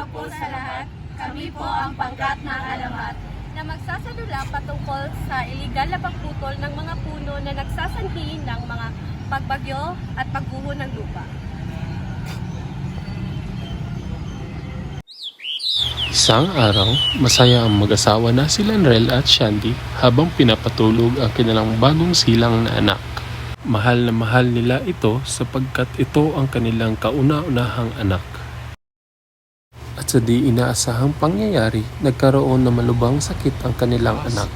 po sa lahat, kami po ang Pangkat ng Alamat na magsasalula patungkol sa iligal na pagputol ng mga puno na nagsasanhi ng mga pagbagyo at pagguho ng lupa. Isang araw, masaya ang mag-asawa na si Lanrel at Shandy habang pinapatulog ang kanilang bagong silang na anak. Mahal na mahal nila ito sapagkat ito ang kanilang kauna-unahang anak. At sa di inaasahang pangyayari, nagkaroon ng malubhang sakit ang kanilang anak.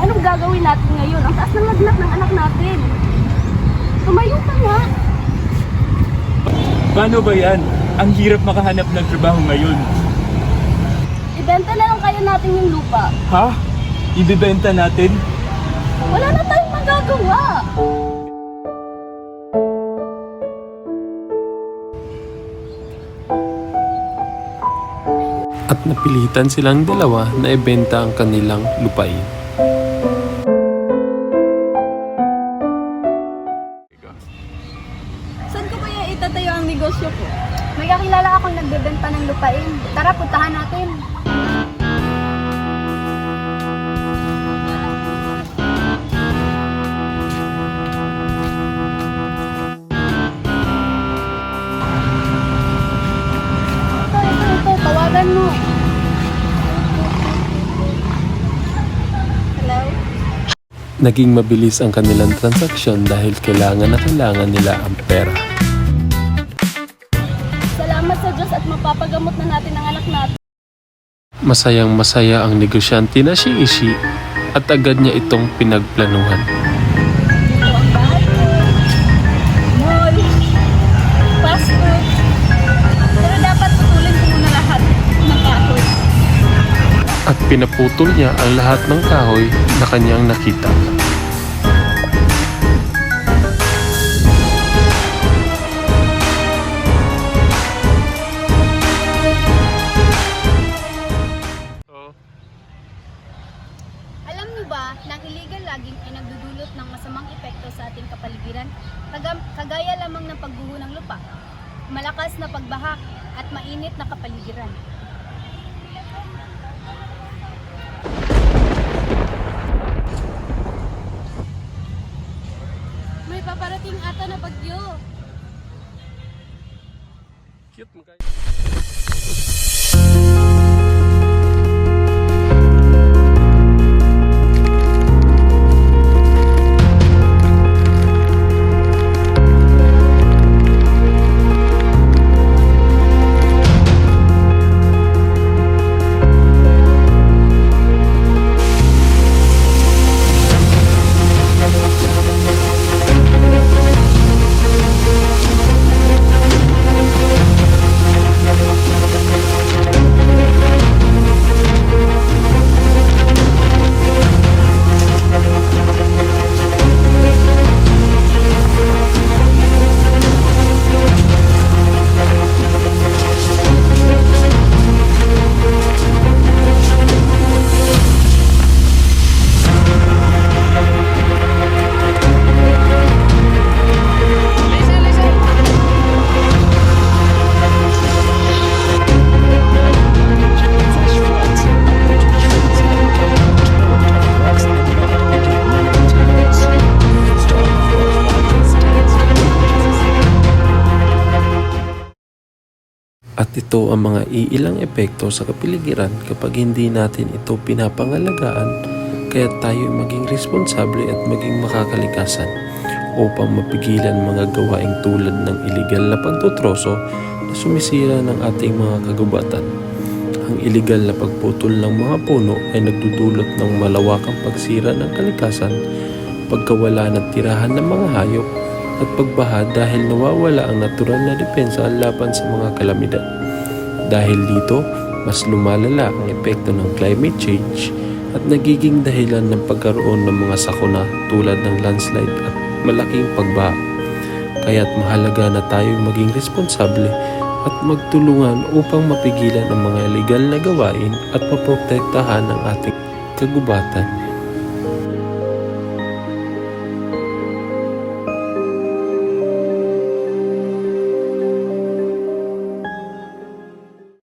Anong gagawin natin ngayon? Ang taas ng lagnat ng anak natin. Tumayo ka nga. Paano ba yan? Ang hirap makahanap ng trabaho ngayon. Ibenta na lang kaya natin yung lupa. Ha? Ibibenta natin? Wala na tayong magagawa. At napilitan silang dalawa na ibenta ang kanilang lupain. Saan ko kaya itatayo ang negosyo ko? May kakilala akong nagbebenta ng lupain. Tara, puntahan natin. Ito, tawagan mo. Hello? Naging mabilis ang kanilang transaksyon dahil kailangan nila ang pera. Salamat sa Diyos at mapapagamot na natin ang anak natin. Masayang masaya ang negosyante na si Ishi at agad niya itong pinagplanuhan. Ito ang bahay ko. Mall. Fast food. Pero dapat putulin ko muna lahat ng kahoy. At pinaputol niya ang lahat ng kahoy na kanyang nakita. Alam niyo ba na ang illegal logging ay nagdudulot ng masamang epekto sa ating kapaligiran? Kagaya lamang ng pagguho ng lupa, malakas na pagbaha at mainit na kapaligiran. May paparating ata na bagyo. At ito ang mga iilang epekto sa kapaligiran kapag hindi natin ito pinapangalagaan, kaya tayo maging responsable at maging makakalikasan upang mapigilan mga gawaing tulad ng iligal na pagtutroso na sumisira ng ating mga kagubatan. Ang iligal na pagputol ng mga puno ay nagdudulot ng malawakang pagsira ng kalikasan, pagkawala ng tirahan ng mga hayop, at pagbaha dahil nawawala ang natural na depensa laban sa mga kalamidad. Dahil dito, mas lumalala ang epekto ng climate change at nagiging dahilan ng pagkaroon ng mga sakuna tulad ng landslide at malaking pagbaha. Kaya't mahalaga na tayong maging responsable at magtulungan upang mapigilan ang mga illegal na gawain at maprotektahan ang ating kagubatan.